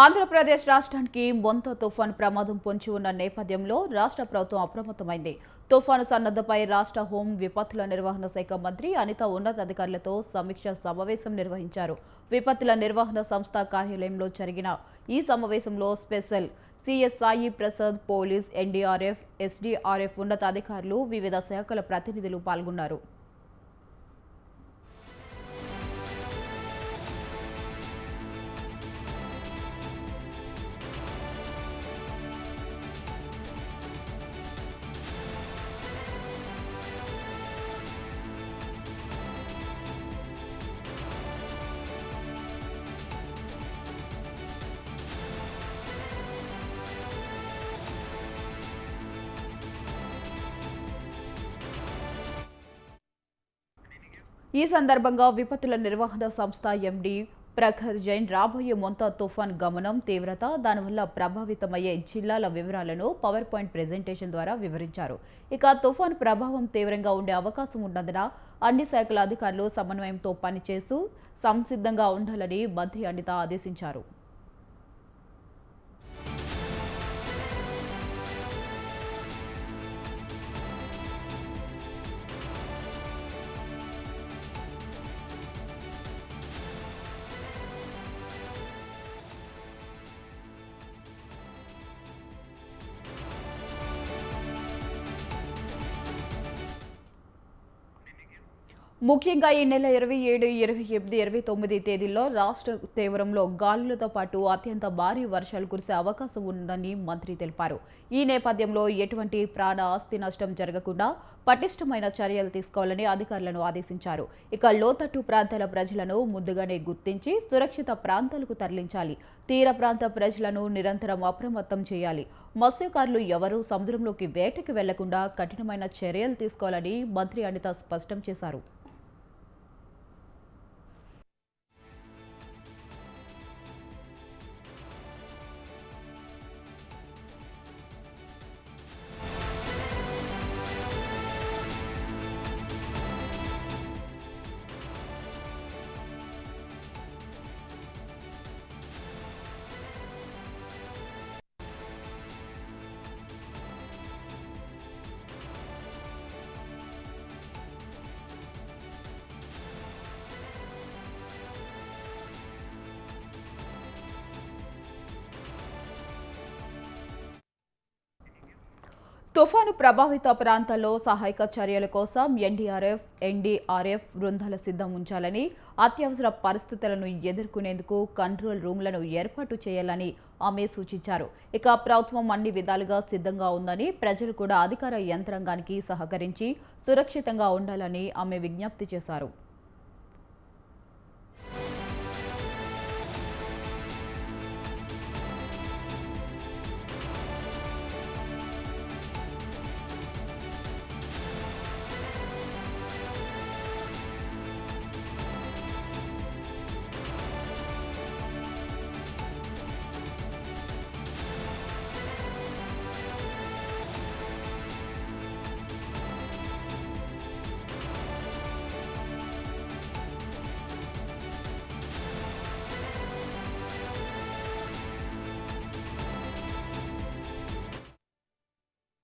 ఆంధ్రప్రదేశ్ రాష్ట్రానికి మొంత తుఫాను ప్రమాదం పొంచి ఉన్న నేపథ్యంలో రాష్ట్ర ప్రభుత్వం అప్రమత్తమైంది. తుఫాను సన్నద్ధపై రాష్ట్ర హోం విపత్తుల నిర్వహణ శాఖ మంత్రి అనిత ఉన్నతాధికారులతో సమీక్ష సమావేశం నిర్వహించారు. విపత్తుల నిర్వహణ సంస్థ కార్యాలయంలో జరిగిన ఈ సమావేశంలో special CS Sai Prasad, police, NDRF, SDRF ఉన్నతాధికారులు, వివిధ శాఖల ప్రతినిధులు పాల్గొన్నారు. ఈ సందర్భంగా విపత్తుల నిర్వహణ సంస్థ ఎండీ ప్రఖర్ జైన్ రాబోయే మొంత తుఫాన్ గమనం, తీవ్రత, దానివల్ల ప్రభావితమయ్యే జిల్లాల వివరాలను పవర్ పాయింట్ ప్రెజెంటేషన్ ద్వారా వివరించారు. ఇక తుఫాన్ ప్రభావం తీవ్రంగా ఉండే అవకాశం ఉన్నందున అన్ని శాఖల అధికారులు సమన్వయంతో పనిచేస్తూ సంసిద్ధంగా ఉండాలని మంత్రి అనిత ఆదేశించారు. ముఖ్యంగా ఈ నెల 27, 28, 29 తేదీల్లో రాష్ట్ర తీవ్రంలో గాలులతో పాటు అత్యంత భారీ వర్షాలు కురిసే అవకాశం ఉందని మంత్రి తెలిపారు. ఈ నేపథ్యంలో ఎటువంటి ప్రాణ ఆస్తి నష్టం జరగకుండా పటిష్టమైన చర్యలు తీసుకోవాలని అధికారులను ఆదేశించారు. ఇక లోతట్టు ప్రాంతాల ప్రజలను ముందుగానే గుర్తించి సురక్షిత ప్రాంతాలకు తరలించాలి. తీర ప్రాంత ప్రజలను నిరంతరం అప్రమత్తం చేయాలి. మత్స్యకారులు ఎవరూ సముద్రంలోకి వేటకి వెళ్లకుండా కఠినమైన చర్యలు తీసుకోవాలని మంత్రి అనిత స్పష్టం చేశారు. తుఫాను ప్రభావిత ప్రాంతాల్లో సహాయక చర్యల కోసం ఎన్డీఆర్ఎఫ్, ఎన్డీఆర్ఎఫ్ బృందాల సిద్ధం ఉంచాలని, అత్యవసర పరిస్థితులను ఎదుర్కొనేందుకు కంట్రోల్ రూమ్లను ఏర్పాటు చేయాలని ఆమె సూచించారు. ఇక ప్రభుత్వం అన్ని విధాలుగా సిద్ధంగా ఉందని, ప్రజలు కూడా అధికార యంత్రాంగానికి సహకరించి సురక్షితంగా ఉండాలని ఆమె విజ్ఞప్తి చేశారు.